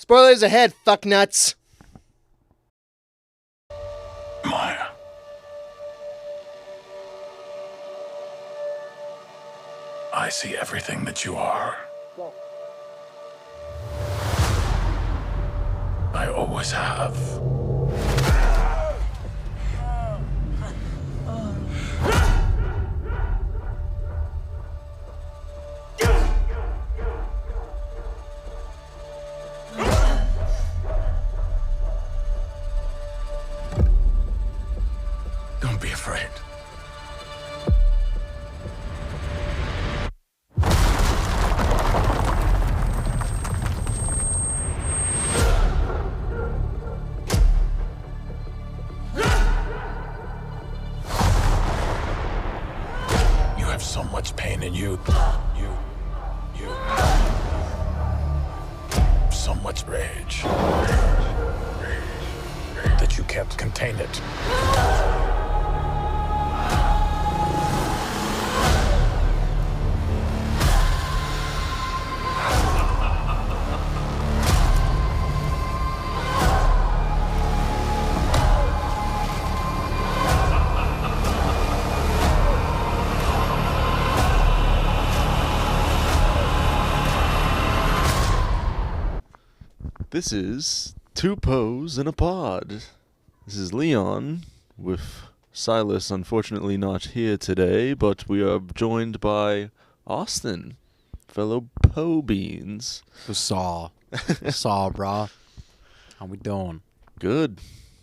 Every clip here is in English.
Spoilers ahead, fucknuts. Maya. I see everything that you are. I always have. Don't be afraid. You have so much pain in you. You. So much rage. That you can't contain it. This is Two Poes in a Pod. This is Leon with Silas, unfortunately not here today, but we are joined by Austin, fellow Poe Beans. Saw, brah. How we doing? Good.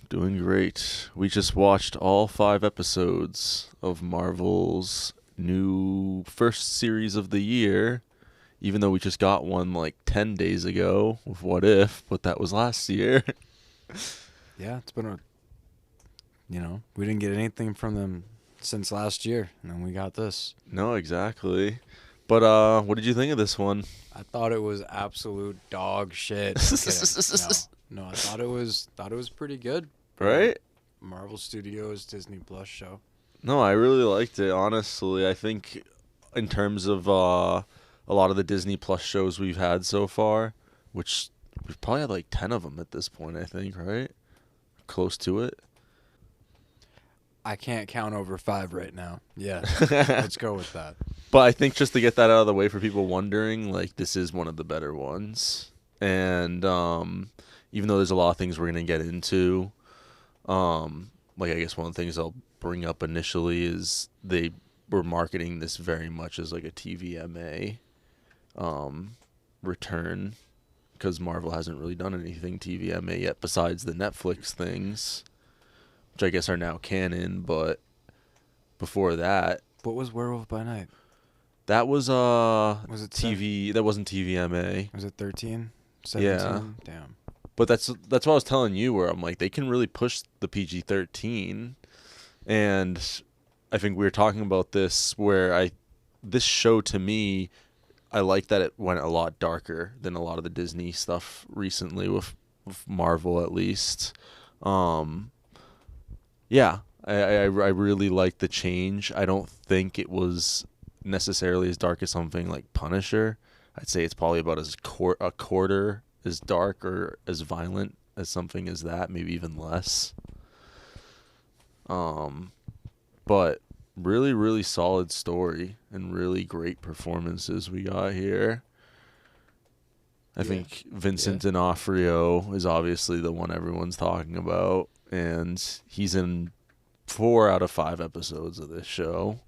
Doing great. We just watched all 5 episodes of Marvel's new first series of the year, even though we just got one like 10 days ago with What If, but that was last year. Yeah, it's been we didn't get anything from them since last year, and then we got this. No, exactly. But what did you think of this one? I thought it was absolute dog shit. No, I thought it was pretty good. Right? Marvel Studios Disney Plus show. No, I really liked it, honestly. I think in terms of a lot of the Disney Plus shows we've had so far, which we've probably had like 10 of them at this point, I think, right? Close to it. I can't count over 5 right now. Yeah, let's go with that. But I think just to get that out of the way for people wondering, like, this is one of the better ones. And even though there's a lot of things we're going to get into, like, I guess one of the things I'll bring up initially is they were marketing this very much as like a TVMA return, because Marvel hasn't really done anything TVMA yet besides the Netflix things, which I guess are now canon. But before that, What was Werewolf by Night? that was it TV. That wasn't TVMA. Was it 13? 17? Yeah. Damn. But that's what I was telling you, where I'm like, they can really push the PG-13, and I think we were talking about this, where this show to me, I like that it went a lot darker than a lot of the Disney stuff recently with Marvel, at least. Yeah, I really like the change. I don't think it was necessarily as dark as something like Punisher. I'd say it's probably about a quarter as dark or as violent as something as that, maybe even less. But really, really solid story and really great performances we got here. I think Vincent D'Onofrio is obviously the one everyone's talking about, and he's in 4 out of 5 episodes of this show.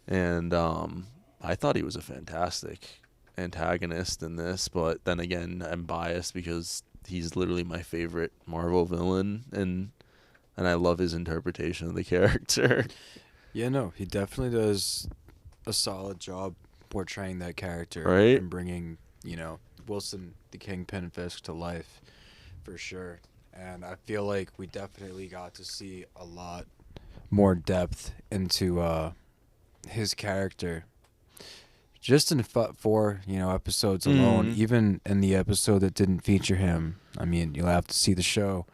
And I thought he was a fantastic antagonist in this, but then again, I'm biased because he's literally my favorite Marvel villain, and I love his interpretation of the character. Yeah, no, he definitely does a solid job portraying that character, Right? and bringing, Wilson the Kingpin Fisk to life, for sure. And I feel like we definitely got to see a lot more depth into his character. Just in 4, episodes alone, even in the episode that didn't feature him. I mean, you'll have to see the show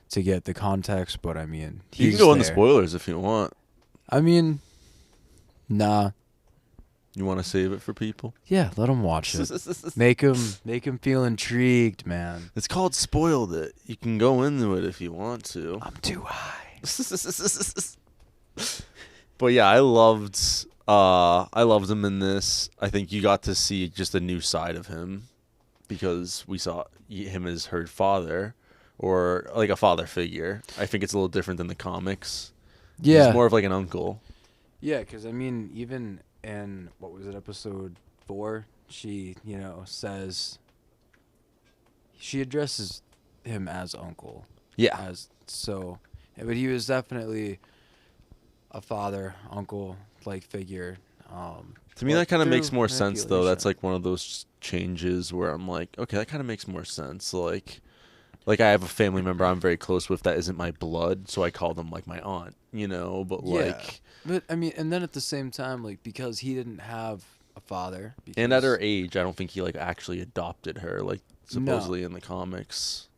to get the context, but I mean, You can go into spoilers if you want. I mean, nah. You want to save it for people? Yeah, let them watch it. Make them feel intrigued, man. It's called Spoiled It. You can go into it if you want to. I'm too high. But yeah, I loved him in this. I think you got to see just a new side of him because we saw him as her father or like a father figure. I think it's a little different than the comics. Yeah. He's more of like an uncle. Yeah, because I mean, even in what was it, episode 4, she says she addresses him as uncle. Yeah. But he was definitely a father, uncle like figure. To me, that kind of makes more sense, though. manipulation. That's like one of those changes where I'm like, okay, that kind of makes more sense. Like I have a family member I'm very close with that isn't my blood, so I call them like my aunt, But like, but I mean, and then at the same time, like because he didn't have a father, and at her age, I don't think he like actually adopted her, like supposedly in the comics.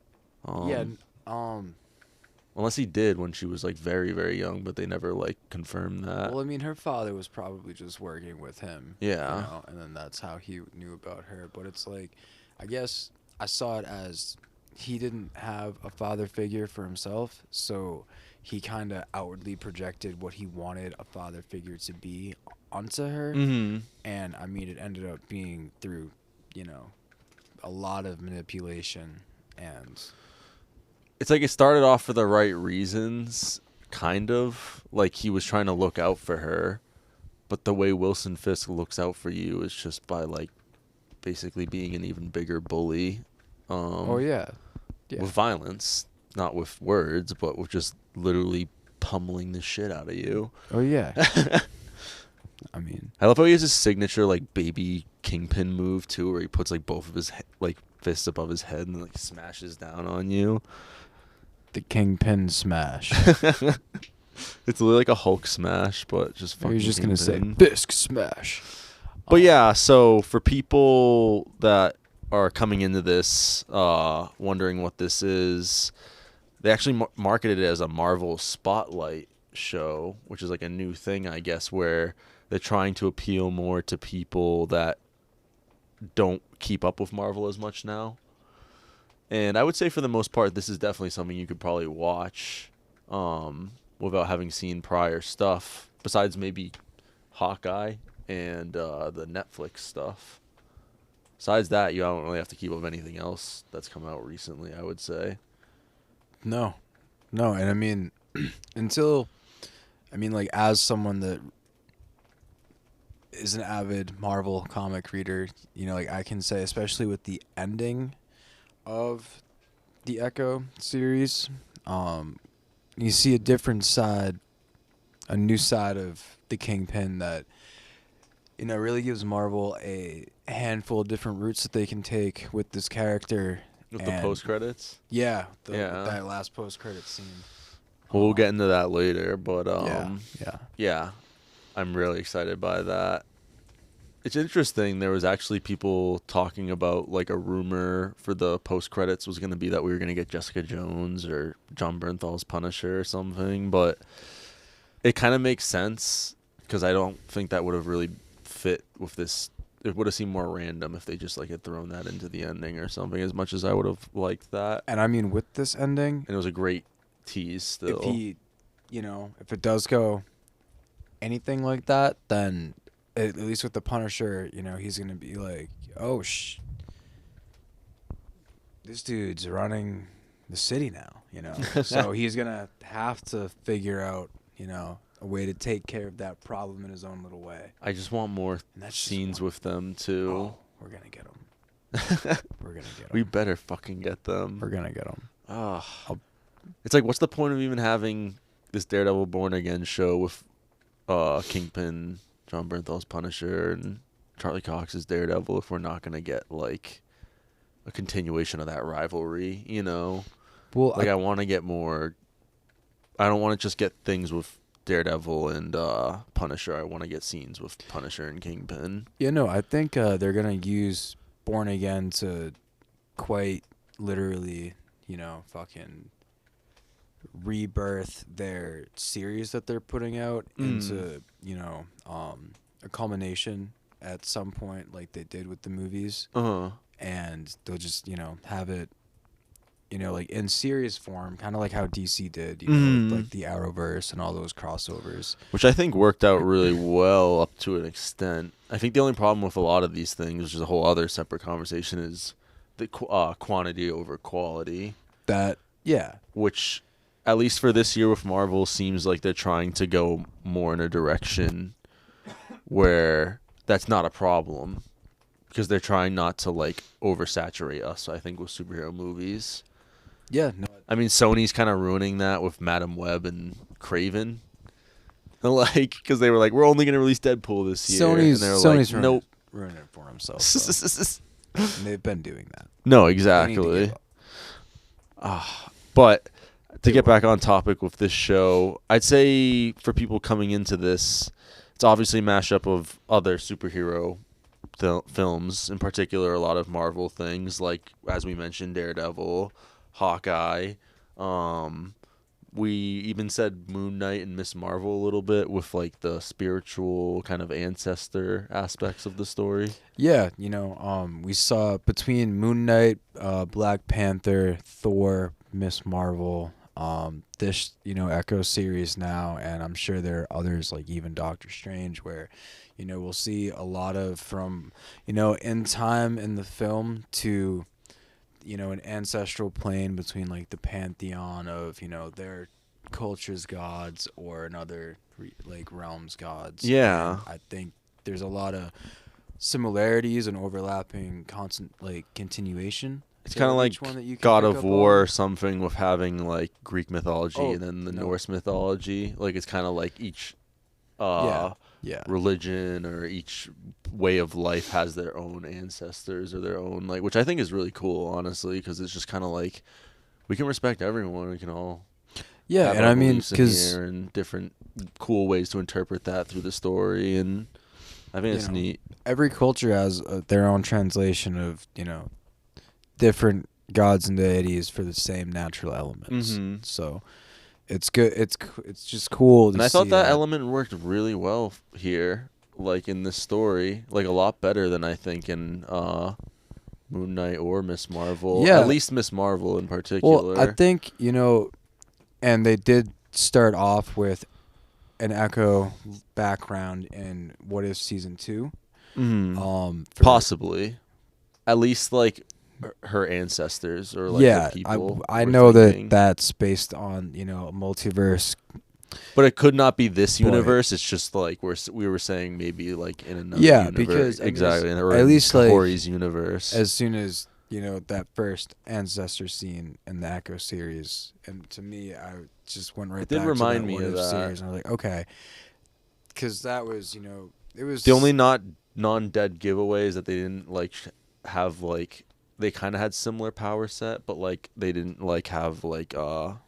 Unless he did when she was like very, very young, but they never like confirmed that. Well, I mean, her father was probably just working with him. Yeah. And then that's how he knew about her. But it's like, I guess I saw it as he didn't have a father figure for himself, so he kind of outwardly projected what he wanted a father figure to be onto her. Mm-hmm. And I mean, it ended up being through, a lot of manipulation and. It's like it started off for the right reasons, kind of. Like he was trying to look out for her, but the way Wilson Fisk looks out for you is just by like basically being an even bigger bully. Yeah. With violence, not with words, but with just literally pummeling the shit out of you. Oh yeah. I mean, I love how he has his signature like baby Kingpin move too, where he puts like both of his like fists above his head and like smashes down on you. the Kingpin smash. It's literally like a Hulk smash, but just fucking. You're just gonna say Kingpin. Fisk smash. But yeah, so for people that are coming into this wondering what this is, they actually marketed it as a Marvel Spotlight show, which is like a new thing, I guess, where they're trying to appeal more to people that don't keep up with Marvel as much now. And I would say for the most part, this is definitely something you could probably watch without having seen prior stuff, besides maybe Hawkeye and the Netflix stuff. Besides that, you don't really have to keep up with anything else that's come out recently, I would say. No, and I mean, like as someone that is an avid Marvel comic reader, like I can say, especially with the ending of the Echo series, you see a different side, a new side of the Kingpin that, really gives Marvel a handful of different routes that they can take with this character. With the post-credits? Yeah, that last post-credit scene. We'll get into that later, but yeah, I'm really excited by that. It's interesting. There was actually people talking about like a rumor for the post credits was going to be that we were going to get Jessica Jones or John Bernthal's Punisher or something, but it kind of makes sense because I don't think that would have really fit with this. It would have seemed more random if they just like had thrown that into the ending or something, as much as I would have liked that. And I mean, with this ending, and it was a great tease still. If it does go anything like that, then at least with the Punisher, he's going to be like, oh, this dude's running the city now, So he's going to have to figure out, a way to take care of that problem in his own little way. I just want more scenes with them, too. Oh, we're going to get them. We're going to get them. We better fucking get them. We're going to get them. It's like, what's the point of even having this Daredevil Born Again show with Kingpin, John Bernthal's Punisher, and Charlie Cox's Daredevil if we're not going to get, like, a continuation of that rivalry, Well, like, I want to get more. I don't want to just get things with Daredevil and Punisher. I want to get scenes with Punisher and Kingpin. Yeah, no, I think they're going to use Born Again to quite literally, fucking rebirth their series that they're putting out into, a culmination at some point, like they did with the movies, and they'll just have it, like in serious form, kind of like how DC did, with, like the Arrowverse and all those crossovers, which I think worked out really well up to an extent. I think the only problem with a lot of these things, which is a whole other separate conversation, is the quantity over quality. Which, at least for this year with Marvel, seems like they're trying to go more in a direction where that's not a problem, because they're trying not to like oversaturate us, I think, with superhero movies. Yeah, no. I mean, Sony's kind of ruining that with Madam Web and Craven. Like, because they were like, we're only going to release Deadpool this year. Sony's like, nope. ruining it for themselves. So. And they've been doing that. No, exactly. But to get back on topic with this show, I'd say for people coming into this, it's obviously a mashup of other superhero films, in particular a lot of Marvel things, like, as we mentioned, Daredevil, Hawkeye. We even said Moon Knight and Miss Marvel a little bit, with like the spiritual kind of ancestor aspects of the story. Yeah, we saw between Moon Knight, Black Panther, Thor, Miss Marvel, this Echo series now, and I'm sure there are others, like even Doctor Strange, where we'll see a lot of from in time in the film to an ancestral plane between like the pantheon of their culture's gods or another like realm's gods. Yeah, and I think there's a lot of similarities and overlapping constant like continuation. It's kind of like God of War or something, with having like Greek mythology and then the Norse mythology. Like, it's kind of like each religion or each way of life has their own ancestors or their own, like, which I think is really cool, honestly, because it's just kind of like we can respect everyone. We can all have and our I mean, beliefs in here and different cool ways to interpret that through the story, and I think it's neat. Every culture has their own translation of different gods and deities for the same natural elements. So it's good. It's just cool. And I thought that element worked really well here, like in this story, like a lot better than I think in Moon Knight or Miss Marvel. Yeah, at least Miss Marvel in particular. Well, I think and they did start off with an Echo background in What If Season 2. Possibly, at least like her ancestors or like the people. I know that's based on a multiverse, but it could not be this universe. It's just like we were saying, maybe like in another universe. Because exactly, or at least like Corey's universe. As soon as that first ancestor scene in the Echo series, and to me, I just went right. It did remind me of that series, and I was like, okay, because that was it was the only non-dead giveaways that they didn't like have like. They kind of had similar power set, but like they didn't like have like I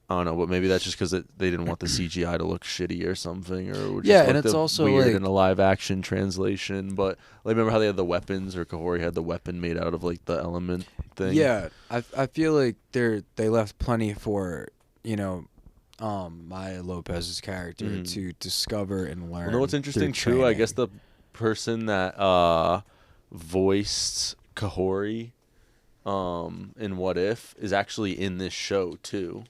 don't know, but maybe that's just because they didn't want the CGI to look shitty or something, or just and it's also weird like in a live action translation. But like, remember how they had the weapons, or Kahori had the weapon made out of like the element thing? Yeah, I feel like they left plenty for Maya Lopez's character to discover and learn. You know what's interesting too? I guess the person that voiced Kahori in What If is actually in this show too,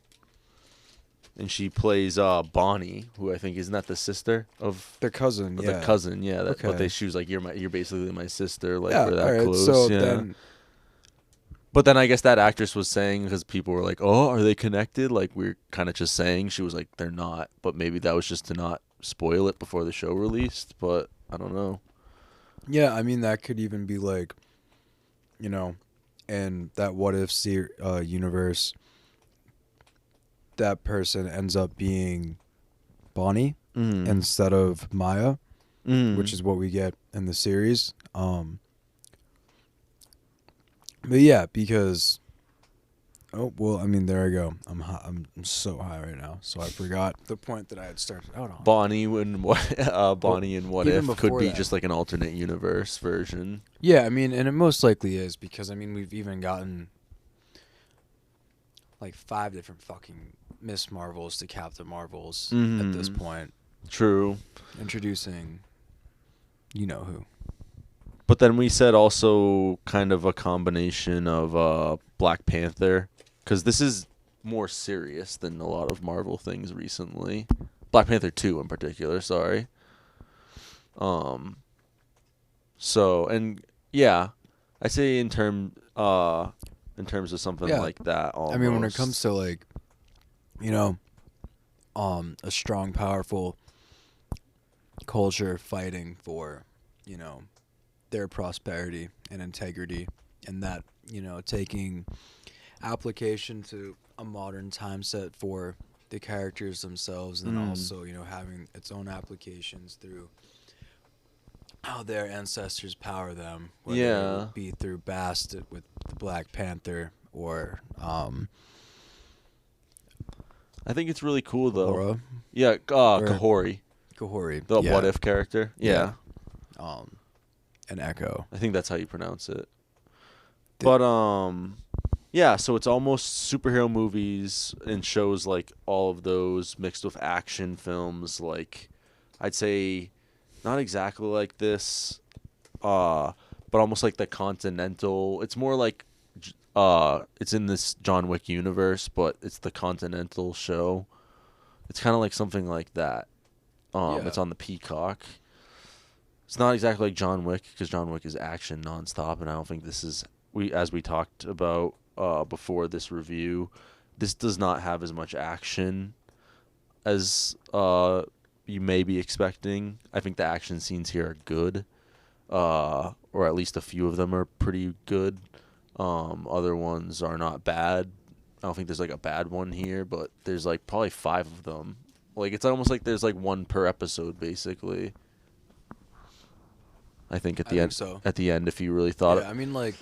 and she plays Bonnie, who I think isn't that the sister of their cousin, the cousin, But she was like, you're basically my sister, like we're that close. So but then I guess that actress was saying, because people were like, oh, are they connected? Like, we're kind of just saying, she was like, they're not, but maybe that was just to not spoil it before the show released, but I don't know. Yeah, I mean, that could even be like, in that What If universe, that person ends up being Bonnie instead of Maya, which is what we get in the series. But yeah, because I mean, there I go. I'm so high right now, so I forgot the point that I had started out on. Bonnie and What If could be just like an alternate universe version. Yeah, I mean, and it most likely is, because I mean, we've even gotten like 5 different fucking Miss Marvels to Captain Marvels at this point. True. Introducing you know who. But then we said also kind of a combination of Black Panther, because this is more serious than a lot of Marvel things recently. Black Panther 2 in particular, sorry. So, and yeah, I say in terms of something like that almost. I mean, when it comes to like, you know, a strong, powerful culture fighting for, you know, their prosperity and integrity, and that, you know, taking application to a modern time set for the characters themselves, and then also, you know, having its own applications through how their ancestors power them, whether it would be through Bast with the Black Panther or I think it's really cool though. Kahora? Yeah, Kahori. Kahori. The What If character. Yeah. And Echo. I think that's how you pronounce it. But yeah, so it's almost superhero movies and shows like all of those mixed with action films, like I'd say not exactly like this, but almost like the Continental. It's more like it's in this John Wick universe, but it's the Continental show. It's kind of like something like that. It's on the Peacock. It's not exactly like John Wick, because John Wick is action nonstop, and I don't think this is, as we talked about before this review, this does not have as much action as you may be expecting. I think the action scenes here are good, or at least a few of them are pretty good. Other ones are not bad. I don't think there's like a bad one here, but there's like probably 5 of them. Like it's almost like there's like one per episode, basically. I think at the end. So. At the end, if you really thought it. I mean, like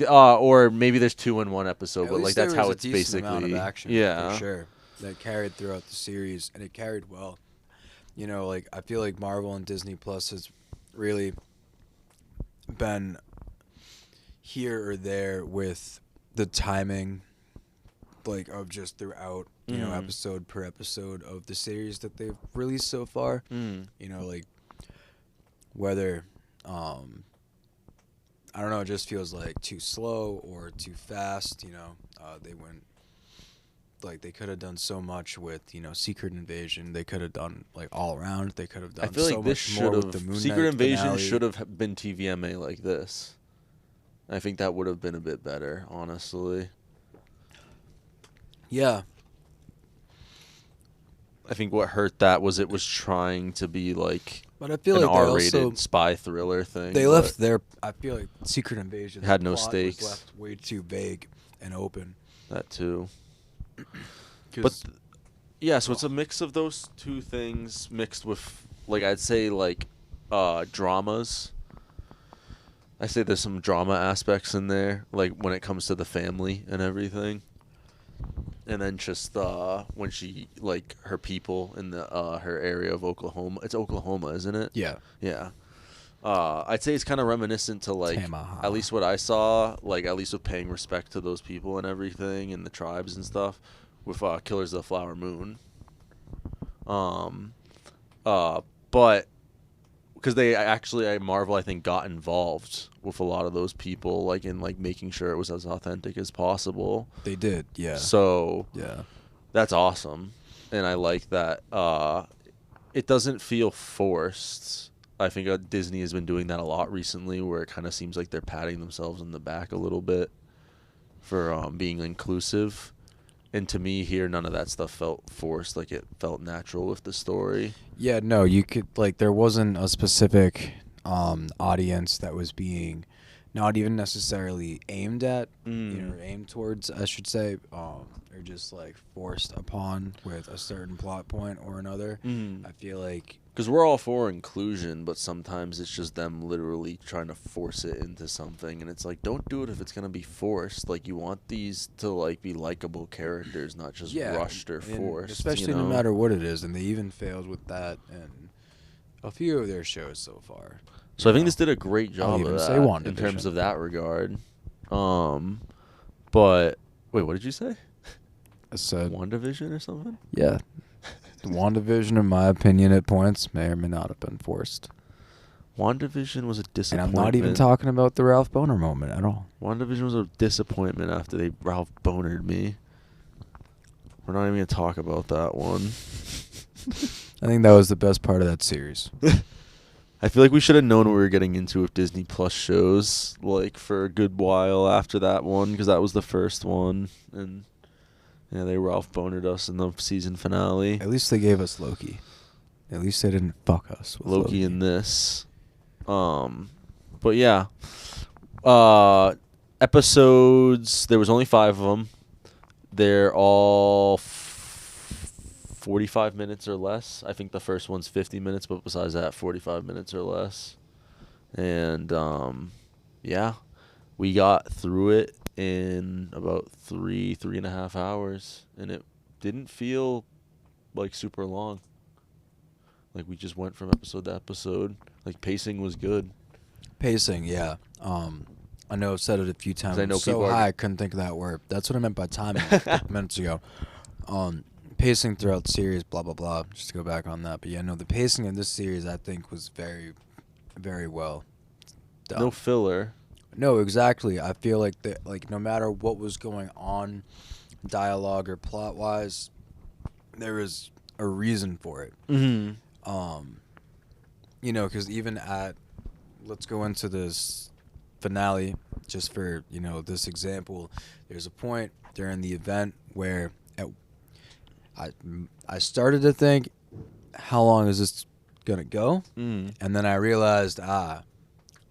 or maybe there's 2 in one episode, but like that's how it's basically. Amount of action, yeah, for sure. That carried throughout the series, and it carried well. You know, like I feel like Marvel and Disney Plus has really been here or there with the timing, like of just throughout, you know, episode per episode of the series that they've released so far. You know, like whether I don't know, it just feels like too slow or too fast. You know, they went like they could have done so much with, you know, Secret Invasion. They could have done like all around. They could have done. I feel so like this much more should with the have Moon Secret Knight Invasion finale. should have been TVMA like this. I think that would have been a bit better, honestly. Yeah. I think what hurt that was it was trying to be like But I feel an like they R-rated also spy thriller thing. they left their. I feel like Secret Invasion had the no plot stakes. Was left way too vague and open. That too. But yeah, so it's a mix of those two things mixed with, like, I'd say like dramas. I say there's some drama aspects in there, like when it comes to the family and everything. And then just when she, like, her people in the her area of Oklahoma. It's Oklahoma, isn't it? Yeah. Yeah. I'd say it's kind of reminiscent to, like, Tamaha. at least what I saw, like, at least with paying respect to those people and everything and the tribes and stuff, with Killers of the Flower Moon. But because they actually, Marvel, I think, got involved with a lot of those people, like, in, like, making sure it was as authentic as possible. They did, yeah. So yeah, that's awesome, and I like that. It doesn't feel forced. I think Disney has been doing that a lot recently, where it kind of seems like they're patting themselves in the back a little bit for being inclusive. And to me here, none of that stuff felt forced. Like, it felt natural with the story. Yeah, no, you could, like, there wasn't a specific audience that was being not even necessarily aimed at, you know, or aimed towards, I should say, or just, like, forced upon with a certain plot point or another. I feel like... Because we're all for inclusion, but sometimes it's just them literally trying to force it into something. And it's like, don't do it if it's going to be forced. Like, you want these to, like, be likable characters, not just rushed or forced. Especially no matter what it is. And they even failed with that in a few of their shows so far. So I think this did a great job of that in WandaVision. terms of that regard. But, wait, what did you say? I said... WandaVision or something? Yeah. WandaVision, in my opinion, at points, may or may not have been forced. WandaVision was a And disappointment. I'm not even talking about the Ralph Boner moment at all. WandaVision was a disappointment after they Ralph Bonered me. We're not even going to talk about that one. I think that was the best part of that series. I feel like we should have known what we were getting into with Disney Plus shows, like, for a good while after that one, because that was the first one. And, yeah, they Ralph Bonered us in the season finale. At least they gave us Loki. At least they didn't fuck us with Loki Loki. in this. But, yeah. Episodes, there was only 5 of them. They're all 45 minutes or less. I think the first one's 50 minutes, but besides that, 45 minutes or less. And, yeah, we got through it in about 3.5 hours. And it didn't feel like super long. Like, we just went from episode to episode. Like, pacing was good. Pacing, yeah. I know I've said it a few times. I know so people are- high, I couldn't think of that word. That's what I meant by timing a couple minutes ago. Pacing throughout the series, blah, blah, blah. Just to go back on that. But yeah, no, the pacing in this series, I think, was very, very well done. No filler. No, exactly. I feel like that, like, no matter what was going on, dialogue or plot-wise, there was a reason for it. Mm-hmm. You know, because even let's go into this finale, just for, you know, this example. There's a point during the event where I started to think, how long is this gonna go? Mm. And then I realized,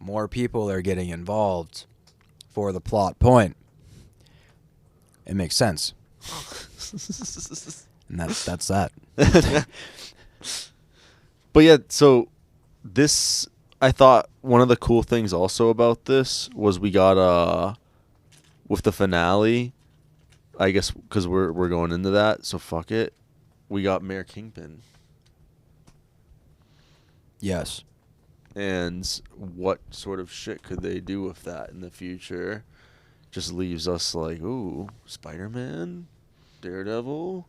more people are getting involved for the plot point. It makes sense. And that's that. But yeah, so this, I thought one of the cool things also about this was we got with the finale, I guess because we're going into that, so fuck it. We got Mayor Kingpin. Yes. And what sort of shit could they do with that in the future? Just leaves us like, ooh, Spider-Man, Daredevil,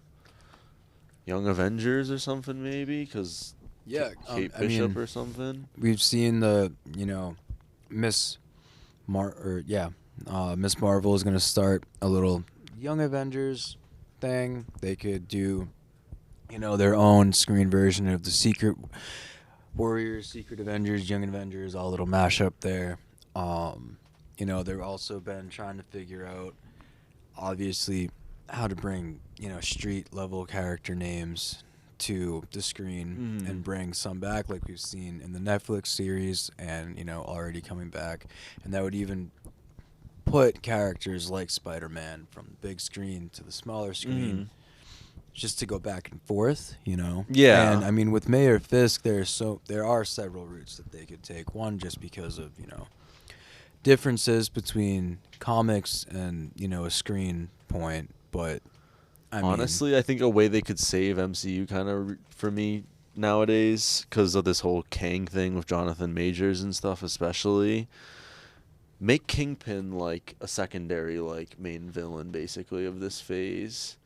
Young Avengers or something maybe, because Yeah, Kate Bishop or something. We've seen the, you know, Miss Marvel is going to start a little Young Avengers thing. They could do, you know, their own screen version of the Secret Warriors, Secret Avengers, Young Avengers, all a little mashup there. You know, they've also been trying to figure out, obviously, how to bring, you know, street level character names to the screen and bring some back, like we've seen in the Netflix series, and, you know, already coming back. And that would even put characters like Spider-Man from the big screen to the smaller screen, just to go back and forth, you know. Yeah. And I mean, with Mayor Fisk, there are several routes that they could take. One, just because of, you know, differences between comics and, you know, a screen point, but Honestly, I think a way they could save MCU kind of for me nowadays, because of this whole Kang thing with Jonathan Majors and stuff, especially, make Kingpin like a secondary, like, main villain basically of this phase,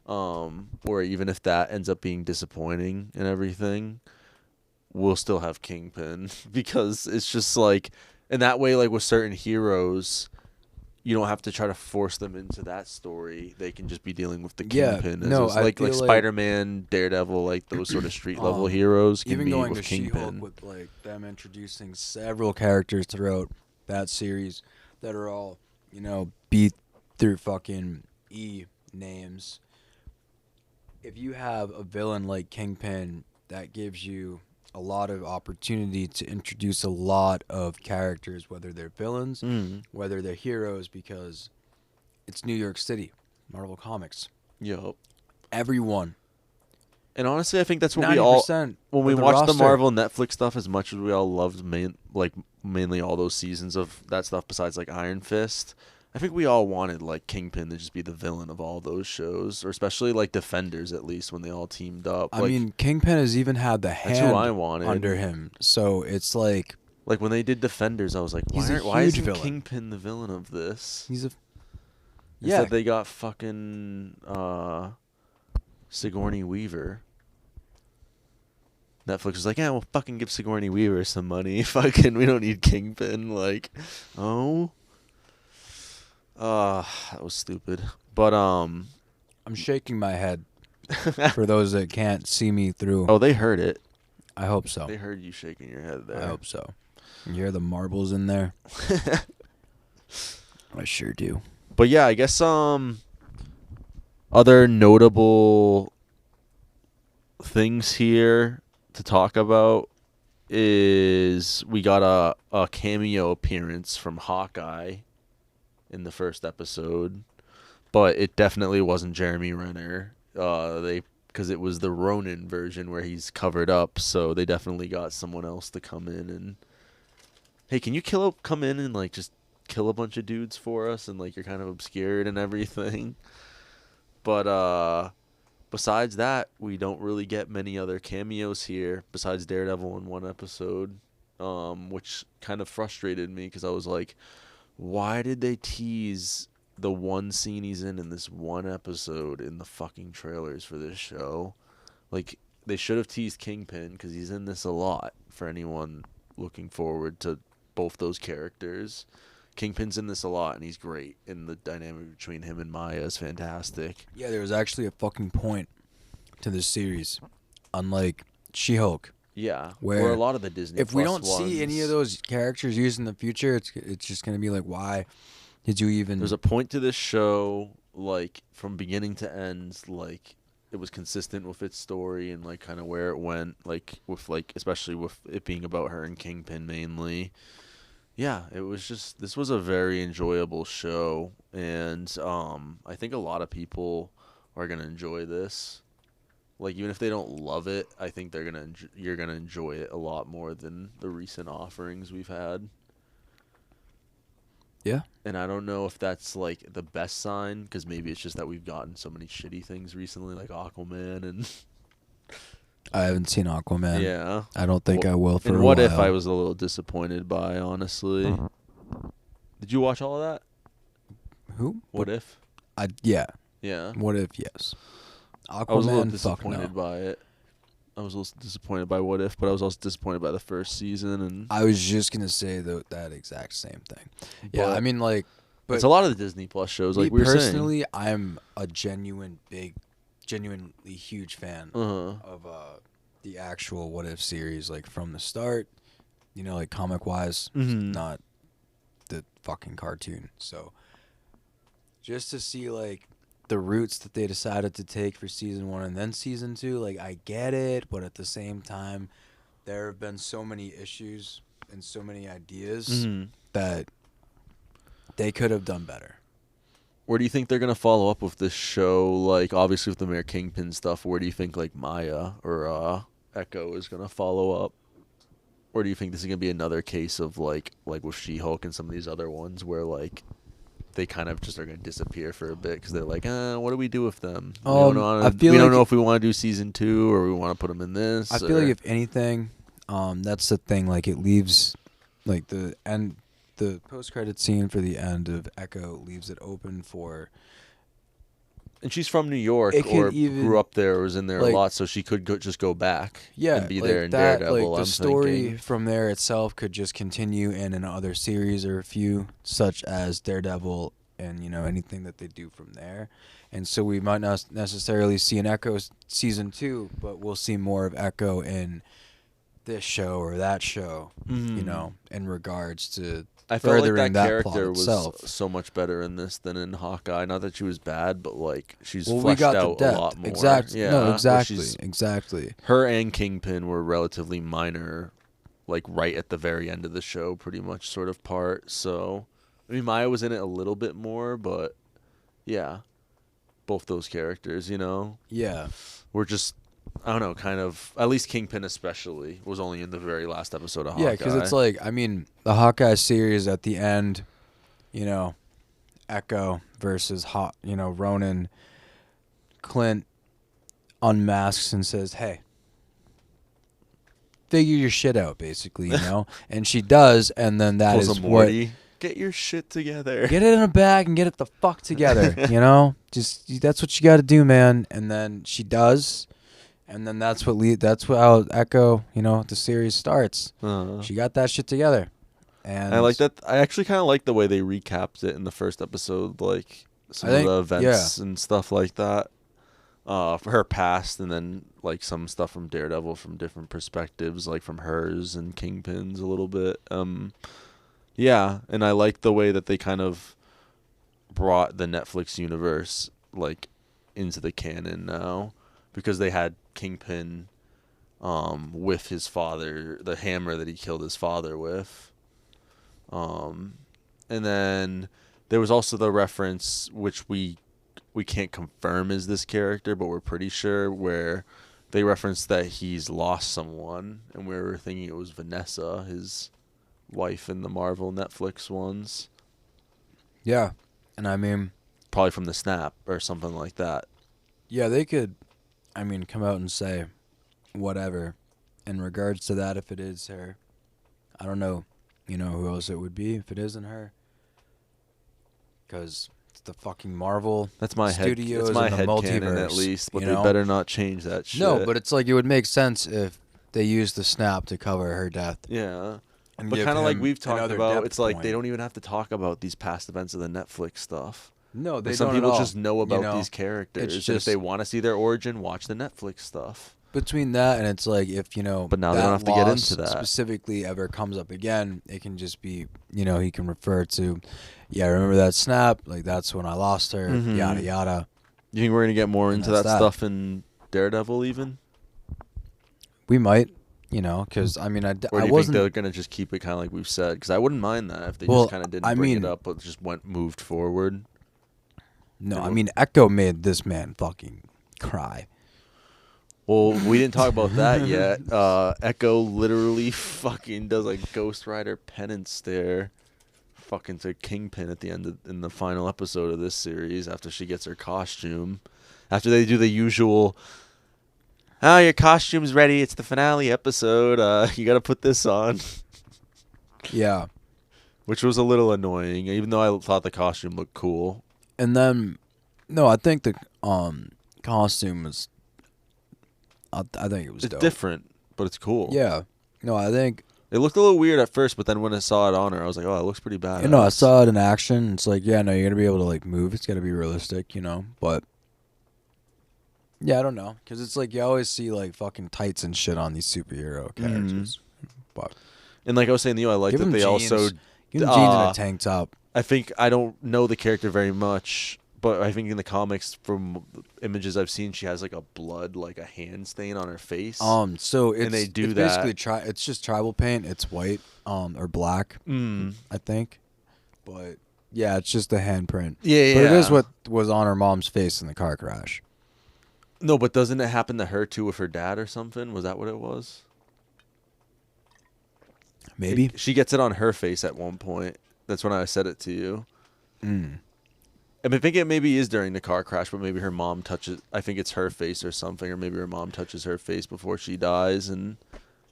or even if that ends up being disappointing and everything, we'll still have Kingpin because it's just like, in that way, like with certain heroes, you don't have to try to force them into that story. They can just be dealing with the Kingpin. Like Spider-Man, Daredevil, like those sort of street level heroes can even be going with to Kingpin. She-Hulk with, like, them introducing several characters throughout that series that are all, you know, beat through fucking E names. If you have a villain like Kingpin, that gives you a lot of opportunity to introduce a lot of characters, whether they're villains, whether they're heroes, because it's New York City, Marvel Comics. Yup. Everyone. And honestly, I think that's what we all, 90% when we of the watched the roster. Marvel Netflix stuff, as much as we all loved mainly all those seasons of that stuff besides like Iron Fist, I think we all wanted like Kingpin to just be the villain of all those shows, or especially like Defenders, at least when they all teamed up. I mean, Kingpin has even had the hand who I wanted. under him, so it's like when they did Defenders, I was like, He's a why huge isn't villain. Kingpin the villain of this? he's a Instead they got fucking Sigourney Weaver. Netflix was like, yeah, we'll fucking give Sigourney Weaver some money. Fucking, we don't need Kingpin. Like, oh. That was stupid. But, I'm shaking my head for those that can't see me through. Oh, they heard it. I hope so. They heard you shaking your head there. I hope so. You hear the marbles in there? I sure do. But yeah, I guess other notable things here to talk about is we got a cameo appearance from Hawkeye in the first episode, but it definitely wasn't Jeremy Renner. Because it was the Ronin version where he's covered up, so they definitely got someone else to come in and, hey, can you come in and like just kill a bunch of dudes for us, and like you're kind of obscured and everything. But besides that, we don't really get many other cameos here besides Daredevil in one episode, which kind of frustrated me because I was like, why did they tease the one scene he's in this one episode in the fucking trailers for this show? Like, they should have teased Kingpin because he's in this a lot for anyone looking forward to both those characters. Kingpin's in this a lot, and he's great, and the dynamic between him and Maya is fantastic. Yeah, there was actually a fucking point to this series, unlike She-Hulk. Yeah, where a lot of the Disney if we Plus don't see any of those characters used in the future, it's just going to be like, why did you even... There's a point to this show, like, from beginning to end, like, it was consistent with its story and, like, kind of where it went, like, with, like, especially with it being about her and Kingpin mainly. Yeah, it was just, this was a very enjoyable show, and I think a lot of people are going to enjoy this. Like, even if they don't love it, I think you're going to enjoy it a lot more than the recent offerings we've had. Yeah. And I don't know if that's, like, the best sign, because maybe it's just that we've gotten so many shitty things recently, like Aquaman and... I haven't seen Aquaman. Yeah. I don't think I will for a while. And What If I was a little disappointed by, honestly. Did you watch all of that? Who? What If? Yeah. Yeah. What If, yes. Aquaman, I was a little fuck no. disappointed by it. I was a little disappointed by What If, but I was also disappointed by the first season. And I was just going to say that exact same thing. Yeah, I mean, like... But it's a lot of the Disney Plus shows, like we were saying. Personally, I'm a genuinely huge fan of the actual What If series, like, from the start, you know, like, comic-wise, not the fucking cartoon. So, just to see, like, the routes that they decided to take for season 1 and then season 2, like, I get it, but at the same time, there have been so many issues and so many ideas that they could have done better. Where do you think they're going to follow up with this show? Like, obviously with the Mayor Kingpin stuff, where do you think, like, Maya or Echo is going to follow up? Or do you think this is going to be another case of, like with She-Hulk and some of these other ones where, like, they kind of just are going to disappear for a bit because they're like, what do we do with them? We don't know if we want to do season 2 or we want to put them in this. I feel like if anything, that's the thing. Like, it leaves, like, the post-credit scene for the end of Echo leaves it open for... And she's from New York or grew up there or was in there a lot, so she could just go back and be there in Daredevil. Like, the story from there itself could just continue in another series or a few, such as Daredevil and, you know, anything that they do from there. And so we might not necessarily see an Echo season 2, but we'll see more of Echo in this show or that show, you know, in regards to... I felt like that character was so much better in this than in Hawkeye. Not that she was bad, but like she's fleshed out a lot more. Exactly. Yeah, no, exactly. Her and Kingpin were relatively minor, like right at the very end of the show, pretty much sort of part. So, I mean, Maya was in it a little bit more, but yeah, both those characters, you know, were just. I don't know, kind of, at least Kingpin especially, was only in the very last episode of Hawkeye. Yeah, because it's like, I mean, the Hawkeye series at the end, you know, Echo versus, Ronin, Clint unmasks and says, hey, figure your shit out, basically, you know? And she does, and then that is what... Get your shit together. Get it in a bag and get it the fuck together, you know? Just, that's what you got to do, man. And then she does... And then that's how Echo, the series starts. She got that shit together. And I like that. I actually kind of like the way they recapped it in the first episode, like some of the events and stuff like that. For her past, and then like some stuff from Daredevil from different perspectives, like from hers and Kingpin's a little bit. Yeah, and I like the way that they kind of brought the Netflix universe like into the canon now, because they had Kingpin with his father, the hammer that he killed his father with. And then there was also the reference, which we can't confirm is this character, but we're pretty sure, where they referenced that he's lost someone, and we were thinking it was Vanessa, his wife in the Marvel Netflix ones. Yeah. And I mean, probably from the Snap or something like that. Yeah, they could, come out and say whatever in regards to that if it is her. I don't know, who else it would be if it isn't her. Because it's the fucking Marvel Studios It's my and the head multiverse, canon at least, but they better not change that shit. No, but it's like it would make sense if they used the Snap to cover her death. Yeah. But kind of like we've talked about, it's like they don't even have to talk about these past events of the Netflix stuff. No, they like don't. Some people at all. just know about these characters. It's just, if they want to see their origin, watch the Netflix stuff. Between that and it's like if but now they don't have to get into that specifically ever comes up again, it can just be he can refer to, remember that Snap? Like that's when I lost her. Yada yada. You think we're gonna get more into that stuff in Daredevil even? We might. Because or do you think they're gonna just keep it kind of like we've said? Because I wouldn't mind that if they just kind of didn't bring it up, but just moved forward. No, Echo made this man fucking cry. Well, we didn't talk about that yet. Echo literally fucking does a Ghost Rider penance stare, fucking to Kingpin at the end in the final episode of this series after she gets her costume. After they do the usual. Oh, your costume's ready. It's the finale episode. You got to put this on. Yeah. Which was a little annoying, even though I thought the costume looked cool. And then, no, I think the costume was, I think it was dope. It's different, but it's cool. Yeah. No, I think. It looked a little weird at first, but then when I saw it on her, I was like, oh, it looks pretty bad. I saw it in action. It's like, you're going to be able to, move. It's got to be realistic, but. Yeah, I don't know, because it's like you always see fucking tights and shit on these superhero characters. But and like I was saying to you, I like that they also give them jeans and a tank top. I don't know the character very much, but I think in the comics, from images I've seen, she has a blood, a hand stain on her face. So it's, and they do it's that. Basically, it's just tribal paint. It's white, or black, I think. But yeah, it's just a handprint. Yeah, But it is what was on her mom's face in the car crash. No, but doesn't it happen to her too with her dad or something? Was that what it was? Maybe. She gets it on her face at one point. That's when I said it to you. I think it maybe is during the car crash, but maybe her mom touches. I think it's her face or something, or maybe her mom touches her face before she dies, and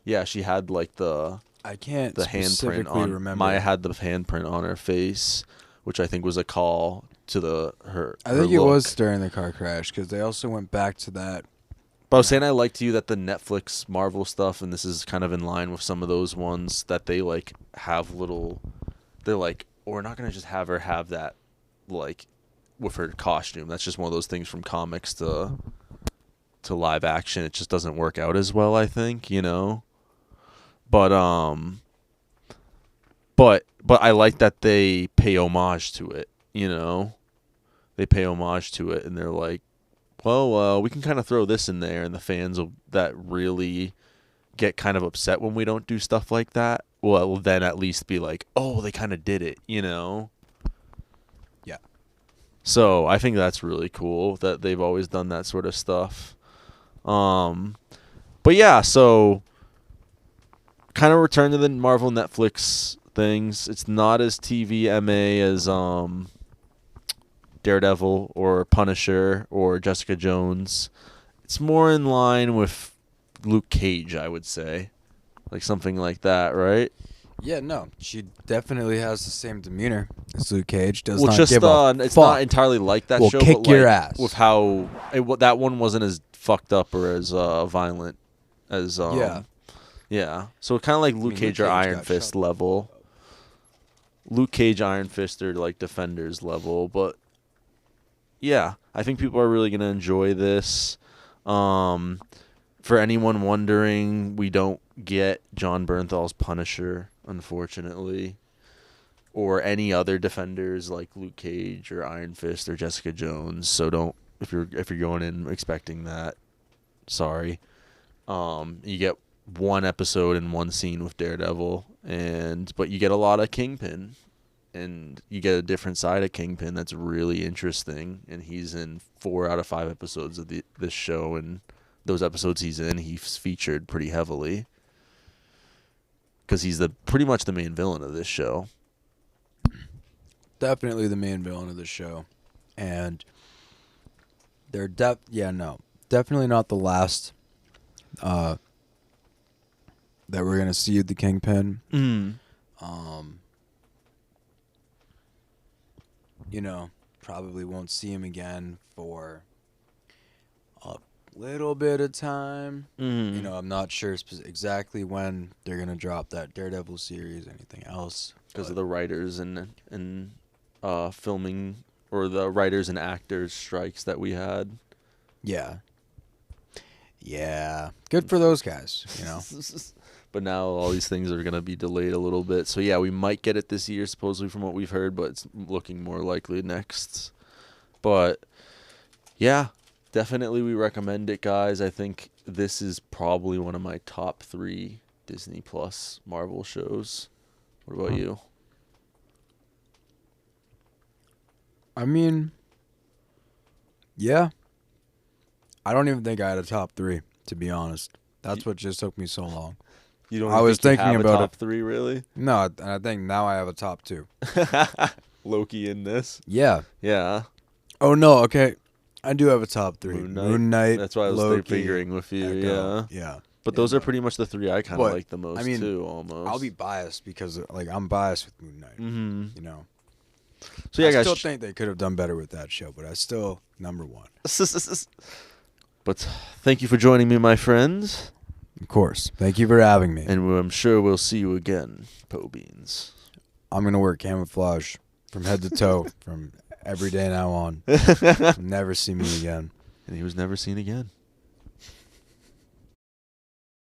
yeah, she had the. I can't the handprint on. remember. Maya had the handprint on her face, which I think was a call to her. I think it was during the car crash, because they also went back to that. But I was saying I like to you that the Netflix Marvel stuff, and this is kind of in line with some of those ones, that they have little. They're we're not gonna just have her have that, with her costume. That's just one of those things from comics to live action. It just doesn't work out as well, I think, But I like that they pay homage to it, They pay homage to it, and they're like, well, we can kind of throw this in there, and the fans that really get kind of upset when we don't do stuff like that, well, then at least be like, oh, they kind of did it, Yeah. So I think that's really cool that they've always done that sort of stuff. But yeah, so kind of return to the Marvel Netflix things. It's not as TVMA as Daredevil or Punisher or Jessica Jones. It's more in line with Luke Cage, I would say. Something like that, right? Yeah, no. She definitely has the same demeanor as Luke Cage. It's not entirely like that show, kick but your ass. with how that one wasn't as fucked up or as violent as yeah. So kind of like Luke Cage or Iron Fist level. Luke Cage, Iron Fist are like Defenders level, but yeah, I think people are really gonna enjoy this. For anyone wondering, we don't get John Bernthal's Punisher, unfortunately, or any other Defenders like Luke Cage or Iron Fist or Jessica Jones. So don't if you're going in expecting that, sorry. You get one episode and one scene with Daredevil, but you get a lot of Kingpin, and you get a different side of Kingpin that's really interesting. And he's in 4 out of 5 episodes of this show, and those episodes he's featured pretty heavily because he's pretty much the main villain of this show. Definitely the main villain of the show, and they're definitely not the last that we're gonna see the Kingpin. Probably won't see him again for a little bit of time. I'm not sure exactly when they're gonna drop that Daredevil series, anything else, because of the writers and filming, or the writers and actors strikes that we had. Yeah, good for those guys. But now all these things are going to be delayed a little bit. So, yeah, we might get it this year, supposedly, from what we've heard, but it's looking more likely next. But, yeah, definitely we recommend it, guys. I think this is probably one of my top 3 Disney Plus Marvel shows. What about you? I mean, yeah. I don't even think I had a top 3, to be honest. That's what just took me so long. You don't I was think thinking you have about a top 3, really? No, and I think now I have a top 2. Loki in this? Yeah. Yeah. Oh, no, okay. I do have a top 3. Moon Knight. That's why I was Loki, figuring with you, Echo. Yeah. But those are pretty much the 3 I kind of like the most, too, almost. I'll be biased because, I'm biased with Moon Knight, So, yeah, I guys. still think they could have done better with that show, but I still number 1. But thank you for joining me, my friends. Of course. Thank you for having me. And I'm sure we'll see you again, Po Beans. I'm going to wear camouflage from head to toe from every day now on. Never see me again. And he was never seen again.